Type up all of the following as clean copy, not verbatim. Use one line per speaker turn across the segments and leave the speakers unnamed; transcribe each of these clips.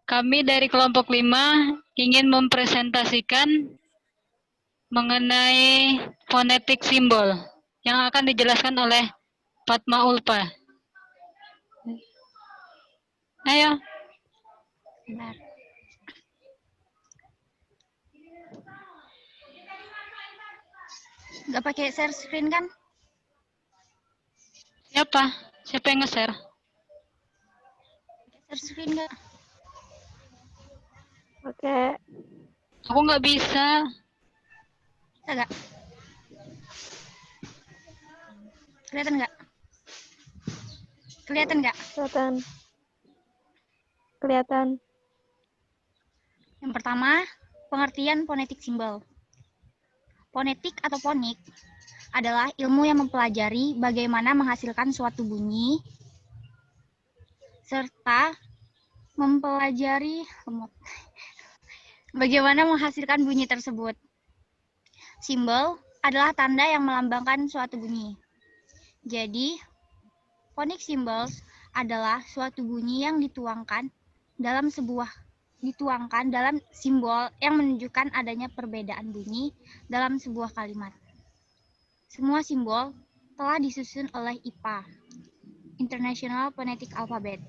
Kami dari kelompok 5 ingin mempresentasikan mengenai fonetik simbol yang akan dijelaskan oleh Fatma Ulfa. Ayo.
Bentar. Nggak pakai share screen kan?
Siapa? Siapa yang nge-share?
Share screen nggak?
Oke.
Aku nggak bisa.
Bisa nggak? Kelihatan nggak? Kelihatan nggak?
Kelihatan. Kelihatan.
Yang pertama, pengertian fonetik simbol. Fonetik atau fonik adalah ilmu yang mempelajari bagaimana menghasilkan suatu bunyi serta mempelajari bagaimana menghasilkan bunyi tersebut. Simbol adalah tanda yang melambangkan suatu bunyi. Jadi, phonic symbols adalah suatu bunyi yang dituangkan dalam simbol yang menunjukkan adanya perbedaan bunyi dalam sebuah kalimat. Semua simbol telah disusun oleh IPA, International Phonetic Alphabet.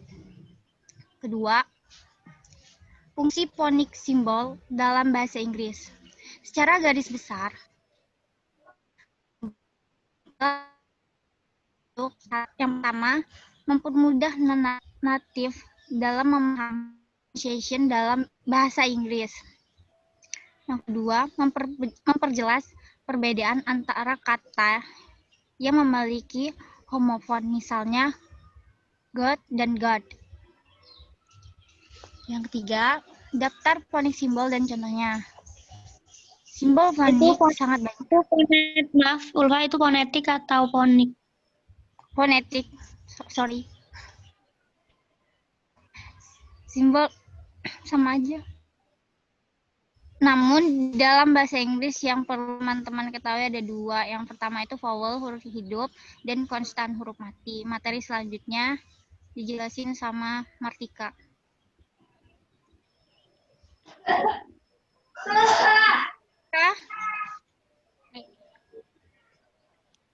Kedua, fungsi phonic symbol dalam bahasa Inggris. Secara garis besar, yang pertama, mempermudah non-native dalam memahami pronunciation dalam bahasa Inggris. Yang kedua, memperjelas perbedaan antara kata yang memiliki homofon, misalnya God dan God. Yang ketiga, daftar fonik simbol dan contohnya. Simbol fonik sangat banyak.
Itu fonetik, maaf, Ulfa, itu fonetik atau fonik?
Fonetik, sorry. Simbol sama aja. Namun dalam bahasa Inggris yang perlu teman-teman ketahui ada dua. Yang pertama itu vowel, huruf hidup, dan konstan, huruf mati. Materi selanjutnya dijelasin sama Martika.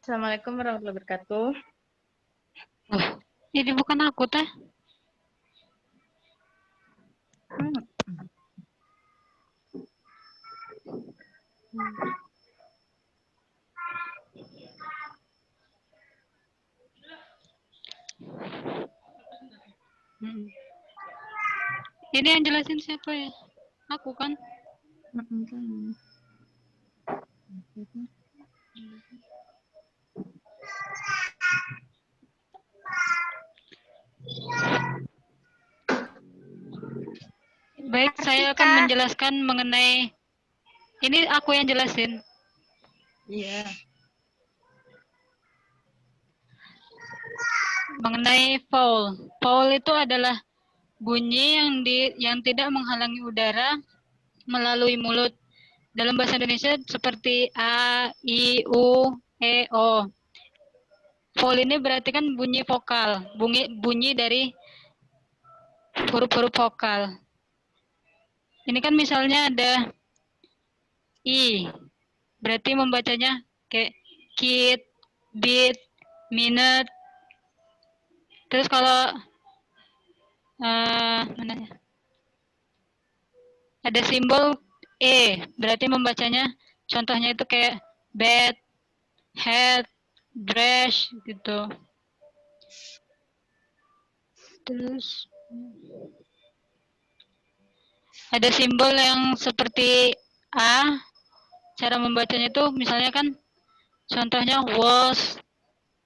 Assalamualaikum warahmatullahi wabarakatuh.
Jadi bukan aku teh. Ini yang jelasin siapa ya? Aku kan. Baik, saya akan menjelaskan mengenai ini aku yang jelasin.
Iya.
Mengenai vowel. Vowel itu adalah bunyi yang tidak menghalangi udara melalui mulut. Dalam bahasa Indonesia seperti A, I, U, E, O. Vowel ini berarti kan bunyi vokal, bunyi dari huruf-huruf vokal. Ini kan misalnya ada I, berarti membacanya kayak kit, beat, minute. Terus kalau mana ya? Ada simbol E, berarti membacanya contohnya itu kayak bed, head, brush gitu. Terus ada simbol yang seperti A, cara membacanya itu misalnya kan contohnya was,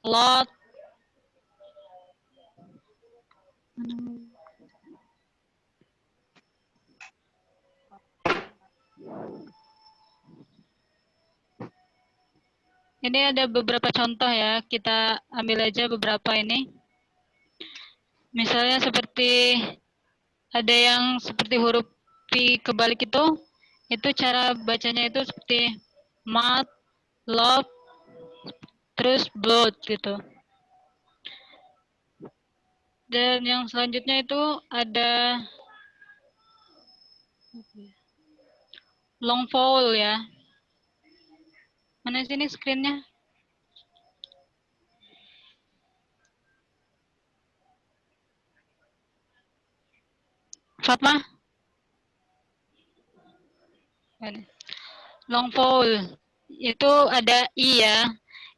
lot. Ini ada beberapa contoh ya, kita ambil aja beberapa ini. Misalnya seperti ada yang seperti huruf P kebalik itu cara bacanya itu seperti mat, love, terus blood gitu. Dan yang selanjutnya itu ada Long vowel ya. Mana sini screen-nya? Fatma? Long vowel. Itu ada I ya.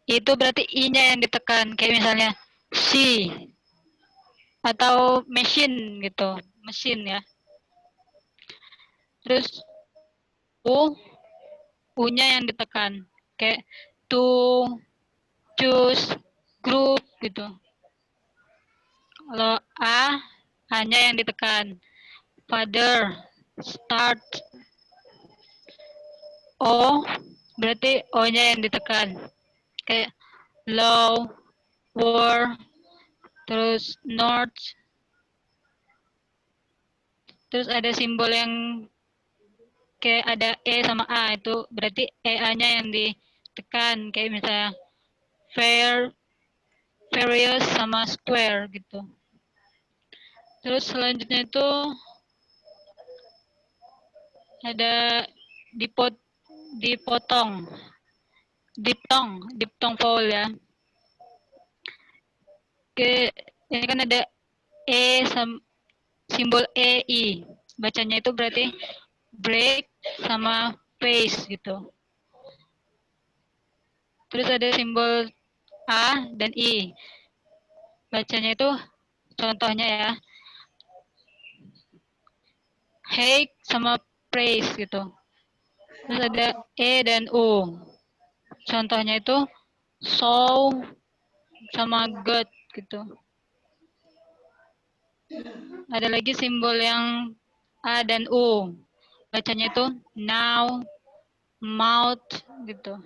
Itu berarti I-nya yang ditekan. Kayak misalnya C. Atau machine gitu. Mesin ya. Terus U. U-nya yang ditekan. Kayak to, choose, group gitu. Kalau A, hanya yang ditekan. Father, start. O, berarti O-nya yang ditekan. Kayak low, war, terus north. Terus ada simbol yang kayak ada E sama A, itu berarti EA-nya yang ditekan. Kayak misalnya fair, various sama square gitu. Terus selanjutnya itu ada dipotong, diphthong vowel ya. Oke, ini kan ada E simbol EI. Bacanya itu berarti break sama face gitu. Terus ada simbol A dan I. Bacanya itu contohnya ya. Hate sama praise gitu. Terus ada E dan U. Contohnya itu so sama God gitu. Ada lagi simbol yang A dan U. Bacanya itu now, mouth gitu.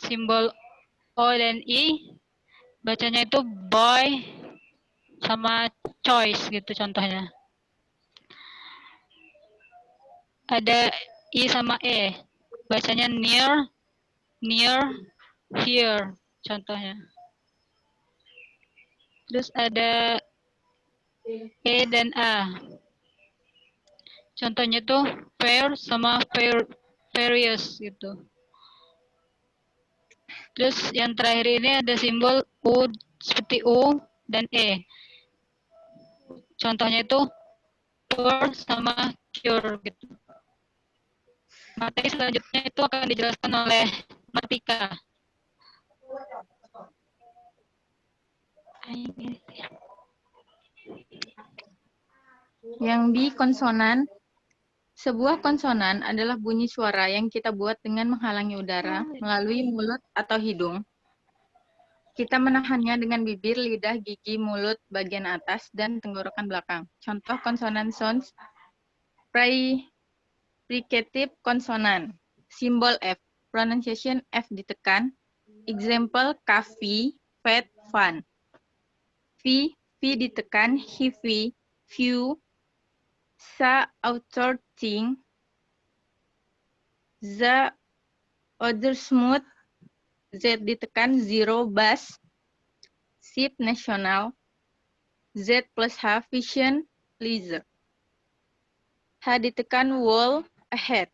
Simbol O dan I. Bacanya itu boy sama choice gitu contohnya. Ada I sama E. Bacanya near, here contohnya. Terus ada E dan A. Contohnya tuh fair sama various gitu. Terus yang terakhir ini ada simbol U seperti U dan E. Contohnya itu poor sama cure gitu. Materi selanjutnya itu akan dijelaskan oleh Martika.
Yang B, konsonan. Sebuah konsonan adalah bunyi suara yang kita buat dengan menghalangi udara melalui mulut atau hidung. Kita menahannya dengan bibir, lidah, gigi, mulut, bagian atas, dan tenggorokan belakang. Contoh konsonan sounds. Fricative konsonan. Simbol F. Pronunciation F ditekan. Example, coffee, fat, fun. V ditekan. Heavy, few. Sa, outer thing. The, other smooth. Z ditekan. Zero, bass. Ship, national. Z plus H, vision, laser. H ditekan. Wall, ahead.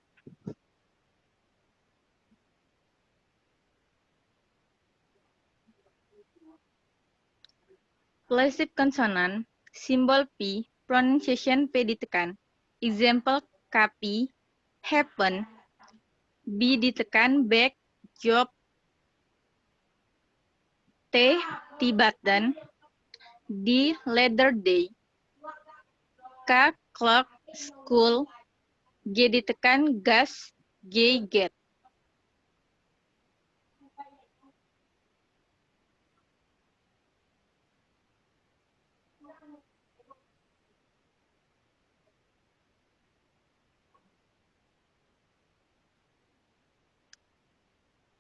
Plosive konsonan, simbol P, pronunciation P ditekan. Example, copy, happen. B ditekan, back, job. T, T-button. D, leather day. K, clock, school. G ditekan, gas, G, get.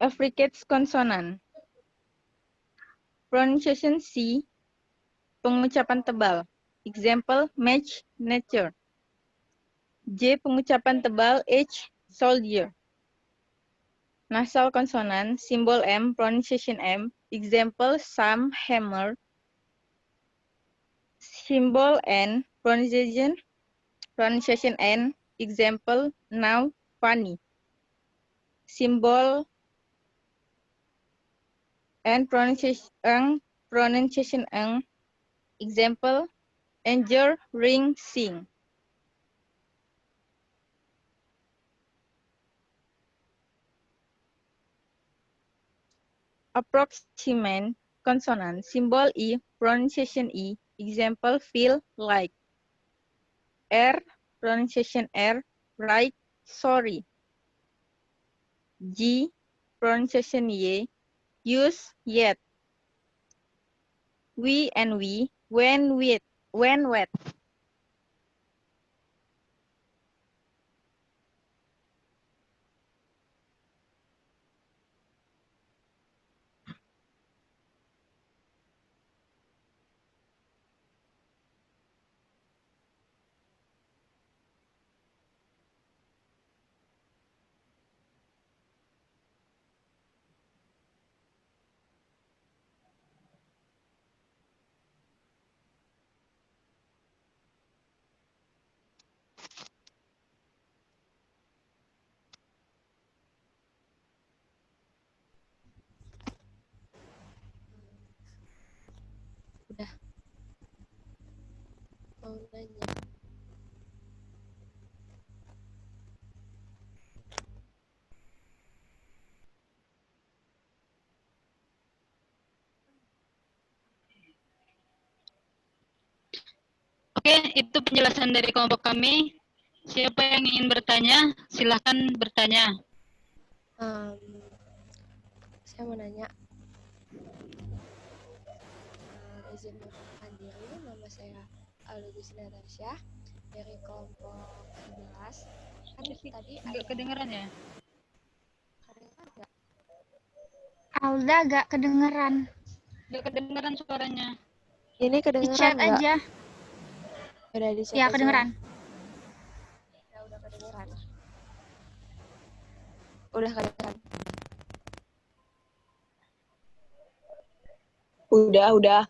Affricates konsonan. Pronunciation C, pengucapan tebal. Example, match, nature. J, pengucapan tebal, H, soldier. Nasal konsonan, simbol M, pronunciation M. Example, Sam, hammer. Simbol N, pronunciation pronunciation N. Example, now, funny. Symbol and pronunciation Ng. Example, angel, ring, sing. Approximate consonant. Symbol E, pronunciation E. Example, feel, like. R, pronunciation R, right, sorry. G, pronunciation Y, use, yet. We and we, when with, when wet.
Udah mau nanya.
Oke, itu penjelasan dari kelompok kami. Siapa yang ingin bertanya, silahkan bertanya.
Saya mau nanya. Izin memperkenalkan diri, nama saya Alugus Natasha dari kelompok 11. Kan tadi
Nggak kedengeran ya?
kedengeran nggak?
Alda gak kedengeran.
Nggak kedengeran suaranya.
Ini
Di
kedengeran
chat
nggak?
aja.
Udah di chat
Ya,
aja.
kedengeran.
Ya, udah kedengeran. Udah kedengeran.
Udah.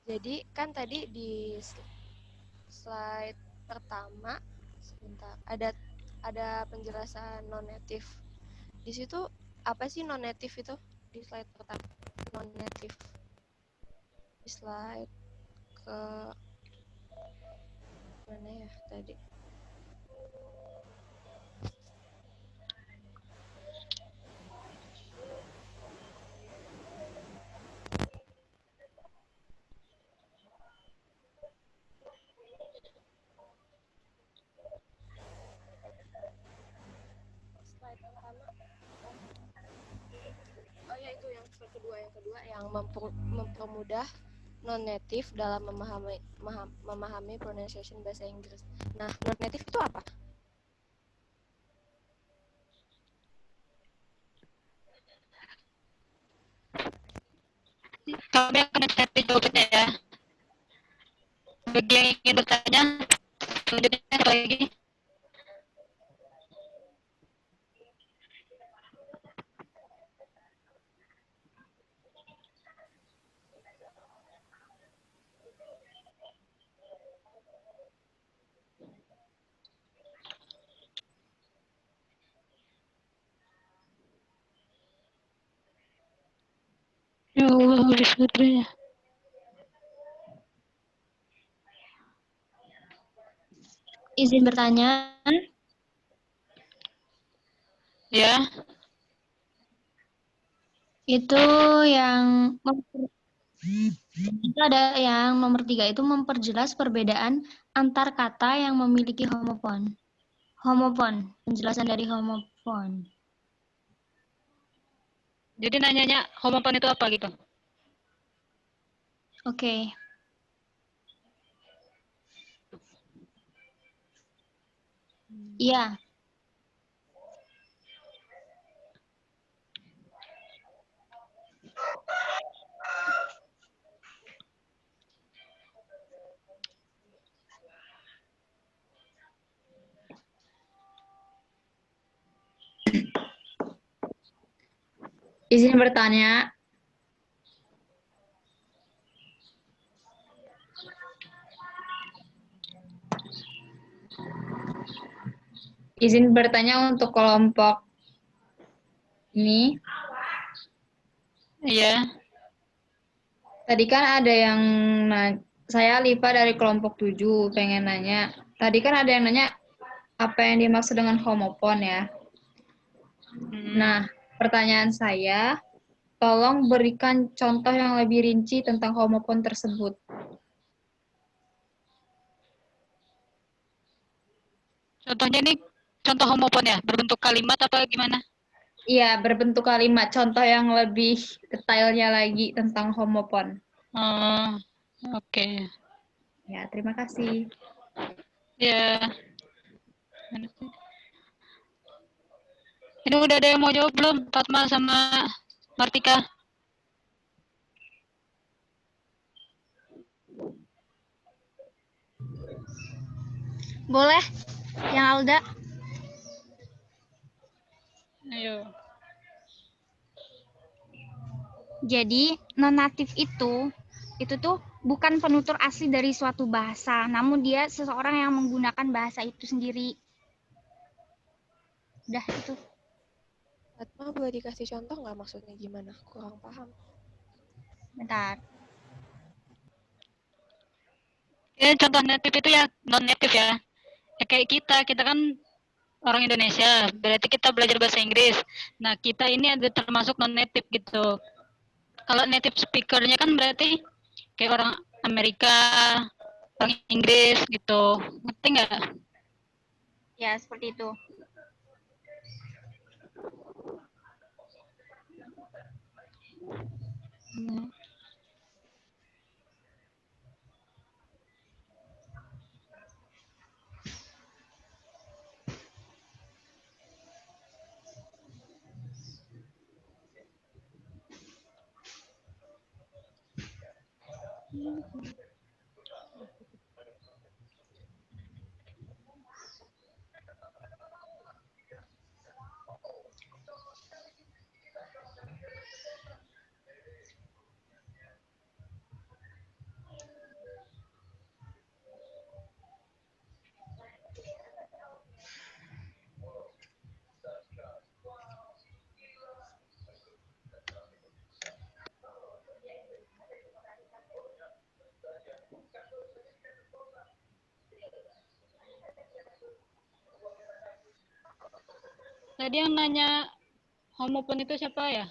Jadi kan tadi di slide pertama, sebentar, ada penjelasan non-native. Di situ apa sih non-native itu? Di slide pertama non-native. Di slide ke mana ya tadi? Slide pertama. Oh ya, itu yang kedua yang mempermudah non-native dalam memahami pronunciation bahasa Inggris. Nah, non-native itu apa?
Kami akan cari jawabannya ya. Bagi yang ingin bertanya, selanjutnya apa lagi? Ya Allah, habis baterainya.
Izin bertanya,
Ya,
itu yang itu ada yang nomor 3 itu memperjelas perbedaan antar kata yang memiliki homofon. Homofon, penjelasan dari homofon.
jadi nanyanya homofon itu apa gitu?
Oke. Iya. Izin bertanya.
Izin bertanya untuk kelompok ini.
Iya.
Tadi kan ada yang saya Liva dari kelompok 7 pengen nanya. Tadi kan ada yang nanya apa yang dimaksud dengan homopon ya. Nah, pertanyaan saya, tolong berikan contoh yang lebih rinci tentang homopon tersebut.
Contohnya ini contoh homopon ya, berbentuk kalimat apa gimana?
Iya, berbentuk kalimat. Contoh yang lebih detailnya lagi tentang homopon.
Oh, oke.
Ya, terima kasih.
Ya. Ini udah ada yang mau jawab belum? Fatma sama Martika?
Boleh, yang Alda.
Ayo.
Jadi, non-natif itu tuh bukan penutur asli dari suatu bahasa, namun dia seseorang yang menggunakan bahasa itu sendiri. Udah itu.
Fatma boleh dikasih contoh nggak maksudnya gimana? Kurang paham.
Bentar.
Ya, contoh native itu ya non-native ya. Ya kayak kita kan orang Indonesia, berarti kita belajar bahasa Inggris. Nah, kita ini ada termasuk non-native gitu. Kalau native speaker-nya kan berarti kayak orang Amerika, orang Inggris gitu. Ngerti nggak?
Ya, seperti itu.
Tadi yang nanya homopon itu siapa ya?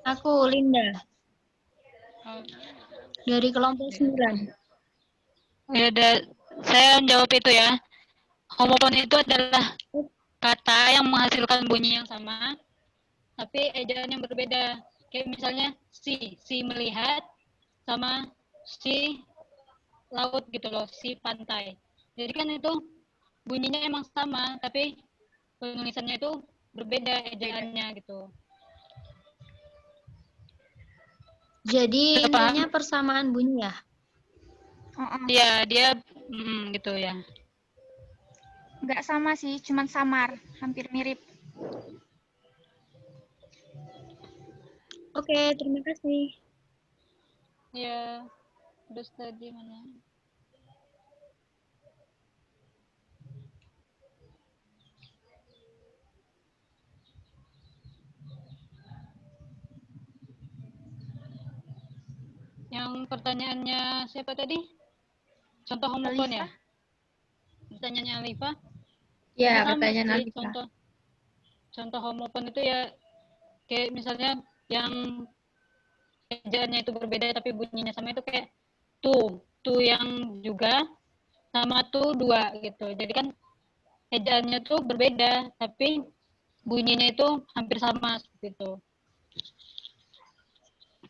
Aku Linda
Oh,
dari kelompok 9.
ya udah, saya menjawab itu ya. Homopon itu adalah kata yang menghasilkan bunyi yang sama, tapi ejaan yang berbeda. Kayak misalnya si melihat sama si laut gitu loh, si pantai. Jadi kan itu bunyinya emang sama, tapi penulisannya itu berbeda ejaannya gitu.
Jadi
Sudah paham?
intinya persamaan bunyi ya?
Iya, dia gitu ya.
Nggak sama sih, cuman samar, hampir mirip.
Oke, terima kasih.
Ya, terus tadi mana? Yang pertanyaannya siapa tadi? Contoh homopon ya? Pertanyaannya Alifa?
Ya,
Sama
pertanyaan
sih,
Alika.
contoh homopon itu ya kayak misalnya yang ejaannya itu berbeda tapi bunyinya sama itu kayak tuh yang juga sama tuh dua gitu. Jadi kan ejaannya tuh berbeda tapi bunyinya itu hampir sama seperti itu.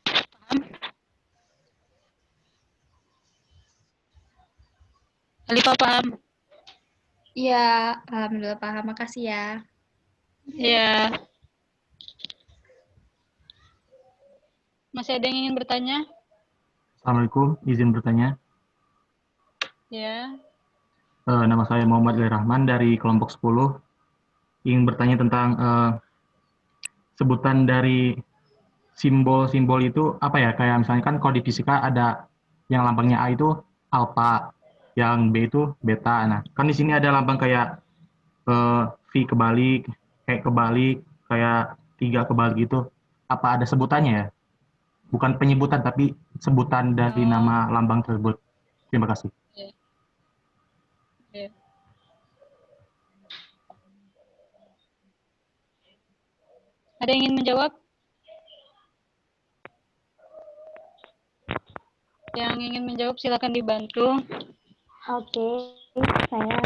Paham? Alifa paham?
Iya, alhamdulillah paham. Makasih ya.
Iya. Masih ada yang ingin bertanya?
Assalamualaikum, izin bertanya.
Ya.
Nama saya Muhammad Ali Rahman dari kelompok 10. Ingin bertanya tentang sebutan dari simbol-simbol itu apa ya? Kayak misalnya kan kalau di fisika ada yang lambangnya A itu alfa, yang B itu beta. Nah, kan di sini ada lambang kayak V kebalik, kayak 3 kebalik gitu. Apa ada sebutannya ya? Bukan penyebutan, tapi sebutan dari
Oh,
nama lambang tersebut. Terima kasih.
iya. Iya. Ada yang ingin menjawab? Yang ingin menjawab silakan dibantu.
Oke, saya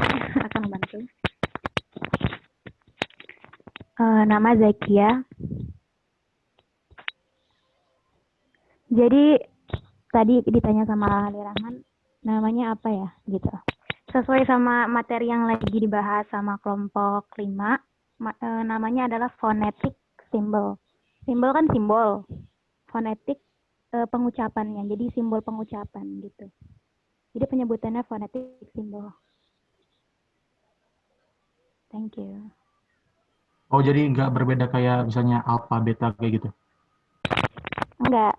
akan membantu. Nama Zakia. Jadi tadi ditanya sama Ali Rahman, namanya apa ya, gitu. Sesuai sama materi yang lagi dibahas sama kelompok 5, namanya adalah phonetic symbol. Simbol kan simbol, phonetic pengucapannya, jadi simbol pengucapan gitu. Jadi penyebutannya phonetic symbol. Thank you.
Oh, jadi nggak berbeda kayak misalnya alfa, beta kayak gitu?
Enggak,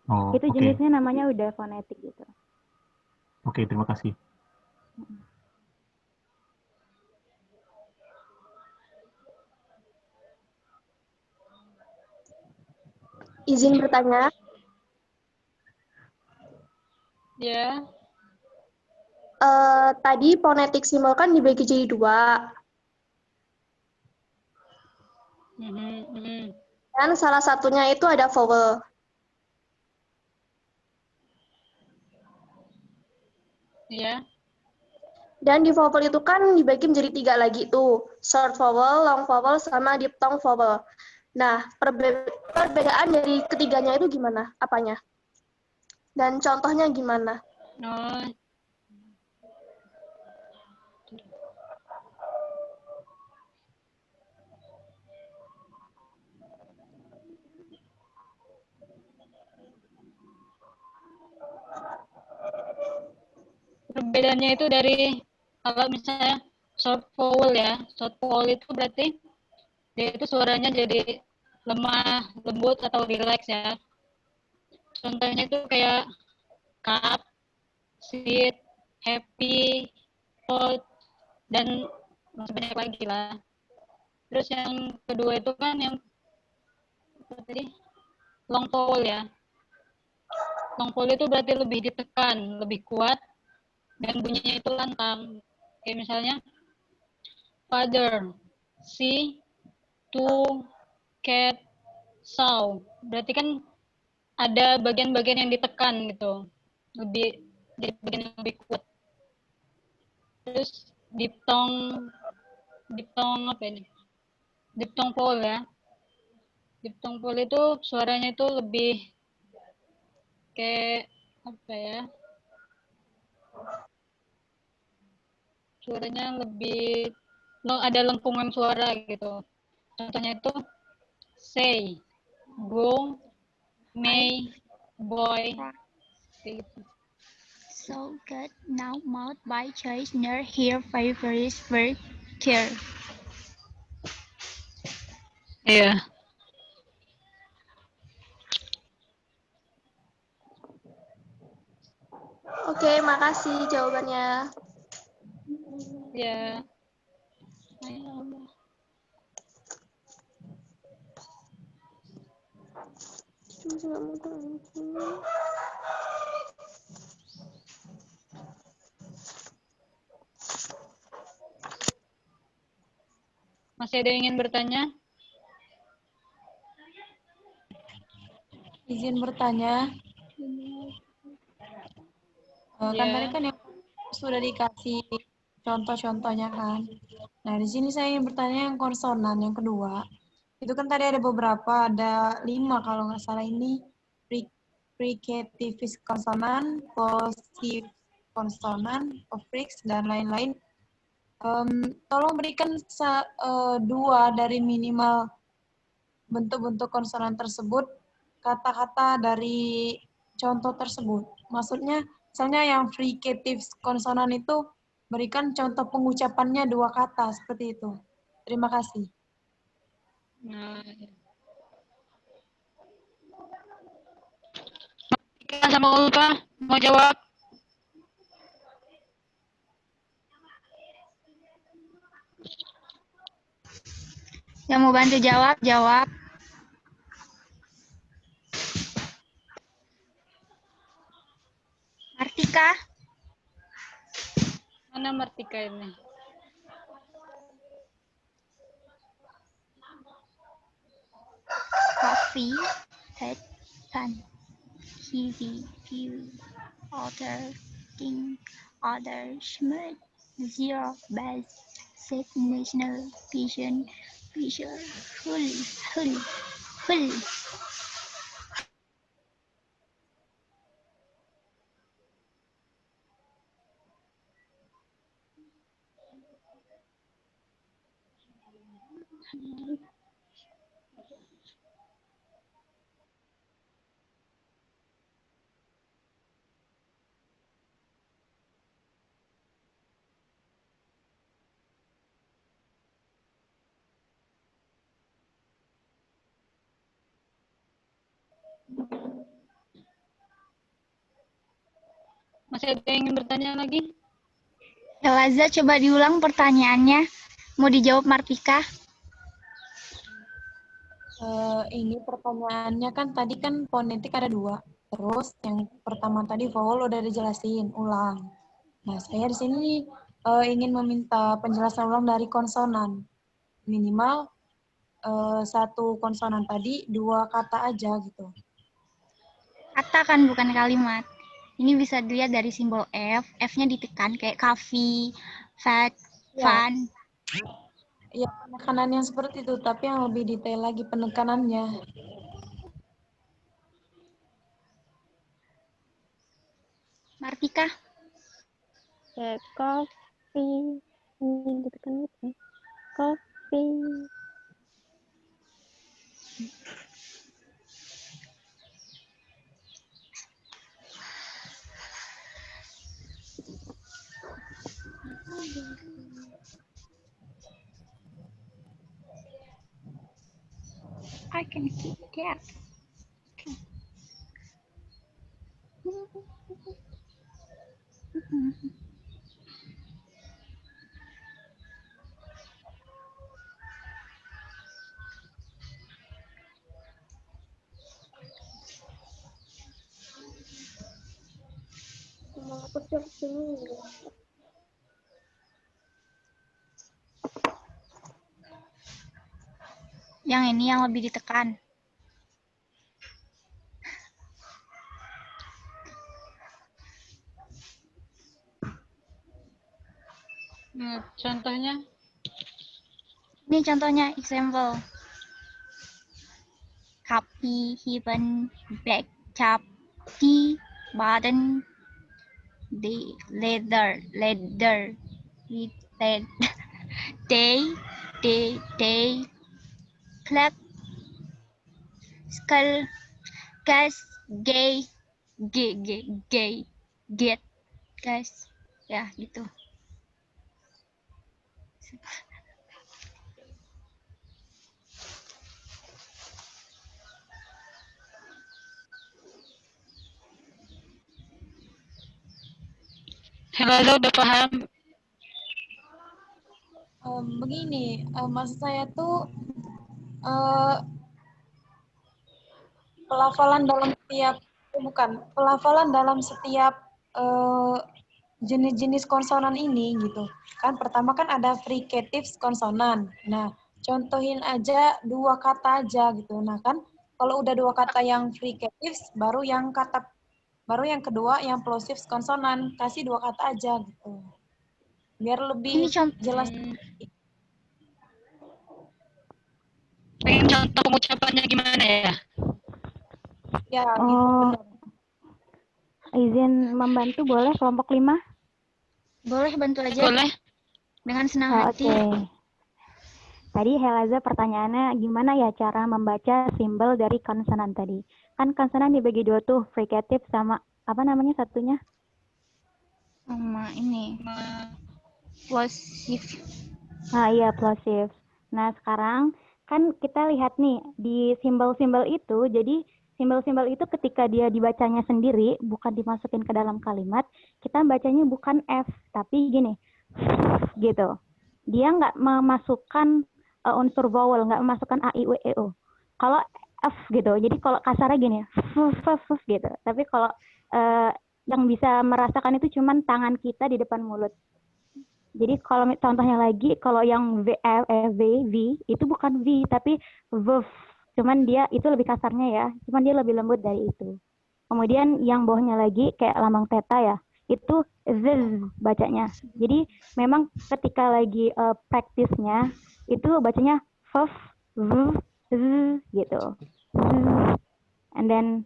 Oh,
itu
oke.
jenisnya namanya udah phonetic gitu.
Oke, terima kasih.
Izin bertanya,
Ya.
tadi phonetic symbol kan dibagi jadi 2. Dan salah satunya itu ada vowel.
Ya.
Dan di vowel itu kan dibagi menjadi 3 lagi tuh. Short vowel, long vowel, sama diphthong vowel. Nah, perbedaan dari ketiganya itu gimana? Apanya? Dan contohnya gimana?
Oh, perbedaannya itu dari kalau misalnya short vowel ya. Short vowel itu berarti dia itu suaranya jadi lemah, lembut atau relax ya. Contohnya itu kayak cup, sit, happy, cold, dan masih banyak lagi lah. Terus yang kedua itu kan yang apa tadi long vowel ya. Long vowel itu berarti lebih ditekan, lebih kuat, dan bunyinya itu lantang. Kayak misalnya father, see, to, cat, saw. Berarti kan ada bagian-bagian yang ditekan gitu. Lebih jadi bagian yang lebih kuat. Terus diphthong apa ini? Diphthong vowel ya. Diphthong vowel itu suaranya itu lebih kayak apa ya? Suaranya lebih ada lengkungan suara gitu. Contohnya itu say, go, may, boy, kayak gitu.
So good. Now mouth by choice, near here, favorite, verb, care.
Iya.
Oke, makasih jawabannya.
Ya. Masih ada yang ingin bertanya?
Izin bertanya, kan tadi
Ya.
kan yang sudah dikasih contoh-contohnya kan. Nah, di sini saya ingin bertanya yang konsonan yang kedua. Itu kan tadi ada beberapa, ada 5 kalau nggak salah ini. Fricative konsonan, plosive konsonan, affix, dan lain-lain. Tolong berikan 2 dari minimal bentuk-bentuk konsonan tersebut, kata-kata dari contoh tersebut. Maksudnya, misalnya yang fricative konsonan itu berikan contoh pengucapannya 2 kata, seperti itu. Terima kasih.
Nah, Ika sama Ulfa mau jawab?
Yang mau bantu jawab, jawab. Martika,
Mana Martika ini?
coffee, head, sun, kiwi, view, other, king, other, schmut, zero, best, set, national, vision, visual, full.
Masih ada yang ingin bertanya lagi?
Elaza, coba diulang pertanyaannya. Mau dijawab Martika?
Ini pertanyaannya kan tadi kan fonetik ada 2. Terus yang pertama tadi vowel udah dijelasin, ulang. Nah, saya di sini ingin meminta penjelasan ulang dari konsonan. Minimal 1 konsonan tadi 2 kata aja gitu.
Kata kan bukan kalimat. Ini bisa dilihat dari simbol F. F-nya ditekan kayak coffee, fat,
Ya.
fun.
Ya, penekanan yang seperti itu, tapi yang lebih detail lagi penekanannya.
Martika,
Kayak coffee. Ini gitu kan gitu. Coffee.
I can keep that. Yang ini yang lebih ditekan.
Nah, contohnya?
Ini contohnya, example. Copy, heaven, black, chop, tea, button, the leather, with day, plug, skull, gas, gay, get, gas. Ya, gitu.
Helaza udah paham?
Begini, maksud saya tuh pelafalan dalam setiap jenis-jenis konsonan ini gitu. Kan pertama kan ada fricatives konsonan. Nah, contohin aja 2 kata aja gitu. Nah, kan kalau udah 2 kata yang fricatives baru yang kedua yang plosives konsonan, kasih 2 kata aja gitu. Biar lebih
Ini contoh.
jelas.
Pengen contoh pengucapannya gimana ya?
Ya, gitu
Oh,
benar.
izin membantu boleh kelompok 5?
Boleh bantu aja.
Boleh?
Dengan senang
Oh,
hati.
oke. Tadi Helaza pertanyaannya gimana ya cara membaca simbol dari konsonan tadi? Kan konsonan dibagi 2 tuh, fricative sama apa namanya satunya?
Sama ini. Plosive.
Nah, iya plosive. Nah, sekarang kan kita lihat nih di simbol-simbol itu, jadi simbol-simbol itu ketika dia dibacanya sendiri, bukan dimasukin ke dalam kalimat, kita bacanya bukan F, tapi gini, gitu. Dia nggak memasukkan unsur vowel, nggak memasukkan a, i, u, e, o. Kalau f gitu, jadi kalau kasarnya gini, f gitu. Tapi kalau yang bisa merasakan itu cuman tangan kita di depan mulut. Jadi kalau contohnya lagi, kalau yang v itu bukan v, tapi v. Cuman dia itu lebih kasarnya ya, cuman dia lebih lembut dari itu. Kemudian yang bawahnya lagi kayak lambang theta ya, itu z bacanya. Jadi memang ketika lagi praktisnya itu bacanya v, z gitu. And then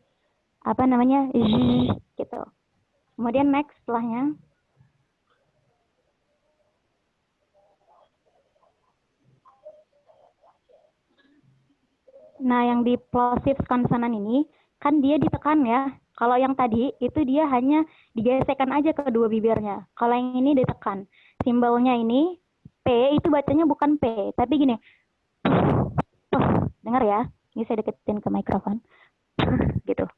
apa namanya z gitu. Kemudian next setelahnya. Nah, yang di plosive konsonan ini kan dia ditekan ya. Kalau yang tadi itu dia hanya digesekkan aja ke dua bibirnya. Kalau yang ini ditekan. Simbolnya ini P itu bacanya bukan P, tapi gini. Dengar ya. Ini saya deketin ke mikrofon. Gitu.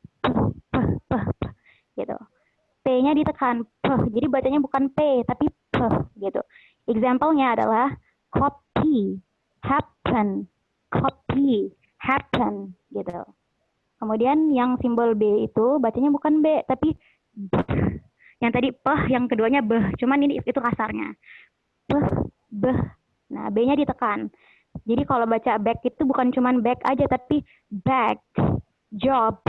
Gitu. P-nya ditekan. Jadi bacanya bukan P, tapi P gitu. Example-nya adalah copy, happen, copy, happen gitu. Kemudian yang simbol B itu bacanya bukan B tapi B. Yang tadi yang keduanya B, cuman ini itu kasarnya. B. Nah, B-nya ditekan. Jadi kalau baca back itu bukan cuman back aja tapi back, job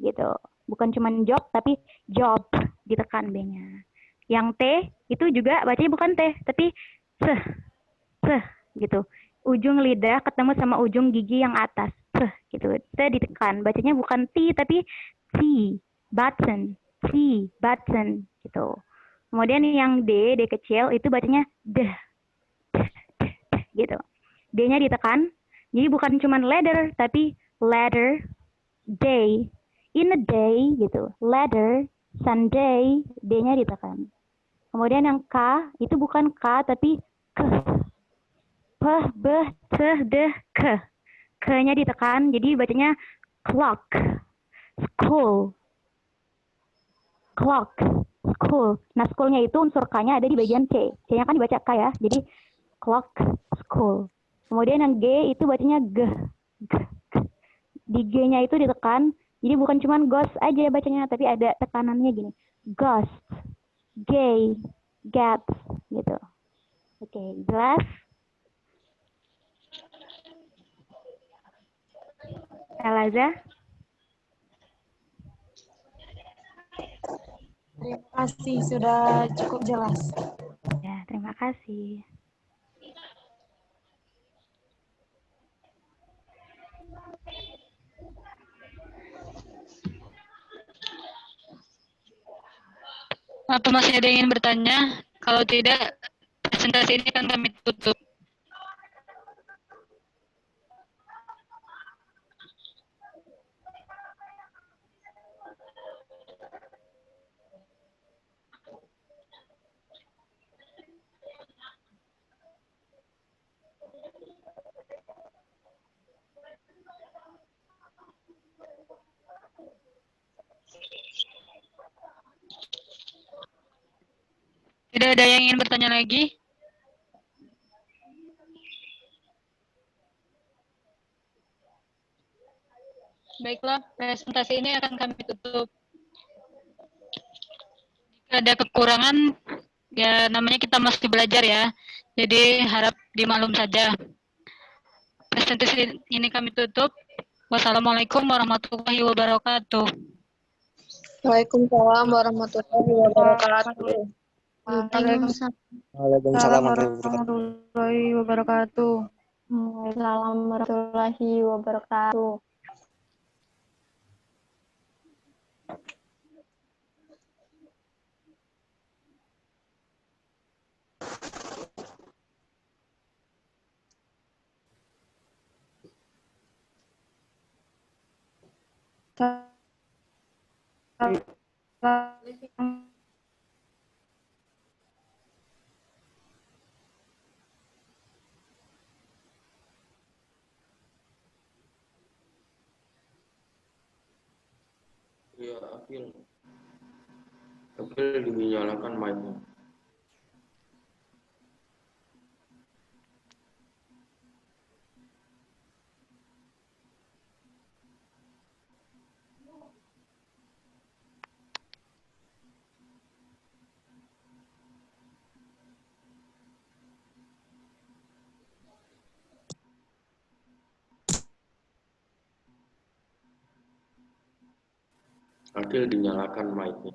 gitu. Bukan cuman job tapi job ditekan B-nya. Yang T itu juga bacanya bukan T tapi se gitu. Ujung lidah ketemu sama ujung gigi yang atas. Gitu. T ditekan. Bacanya bukan T tapi T, button, T, button gitu. Kemudian yang D kecil itu bacanya D gitu. D-nya ditekan. Jadi bukan cuma ladder tapi ladder, day, in a day gitu. Ladder, Sunday, D-nya ditekan. Kemudian yang K itu bukan K tapi K. P, B, T, D, K. K-nya ditekan, jadi bacanya clock, school, clock, school. Nah, school-nya itu unsur K-nya ada di bagian C. C-nya kan dibaca K ya, jadi clock, school. Kemudian yang G itu bacanya G. Di G-nya itu ditekan, jadi bukan cuma ghost aja bacanya, tapi ada tekanannya gini. Ghost, gay, gaps, gitu. Oke, jelas? Elaza?
Terima kasih, sudah cukup jelas.
Ya, terima kasih.
Apa masih ada yang ingin bertanya? Kalau tidak, presentasi ini akan kami tutup. Tidak ada yang ingin bertanya lagi? Baiklah, presentasi ini akan kami tutup. Jika ada kekurangan, ya namanya kita masih belajar ya. Jadi harap dimaklum saja. Presentasi ini kami tutup. Wassalamualaikum warahmatullahi wabarakatuh.
Waalaikumsalam warahmatullahi wabarakatuh.
Waalaikumsalam.
Waalaikumsalam
warahmatullahi wabarakatuh.
Waalaikumsalam warahmatullahi wabarakatuh.
Iya, Akil dinyalakan mic-nya. Adil dinyalakan mic-nya.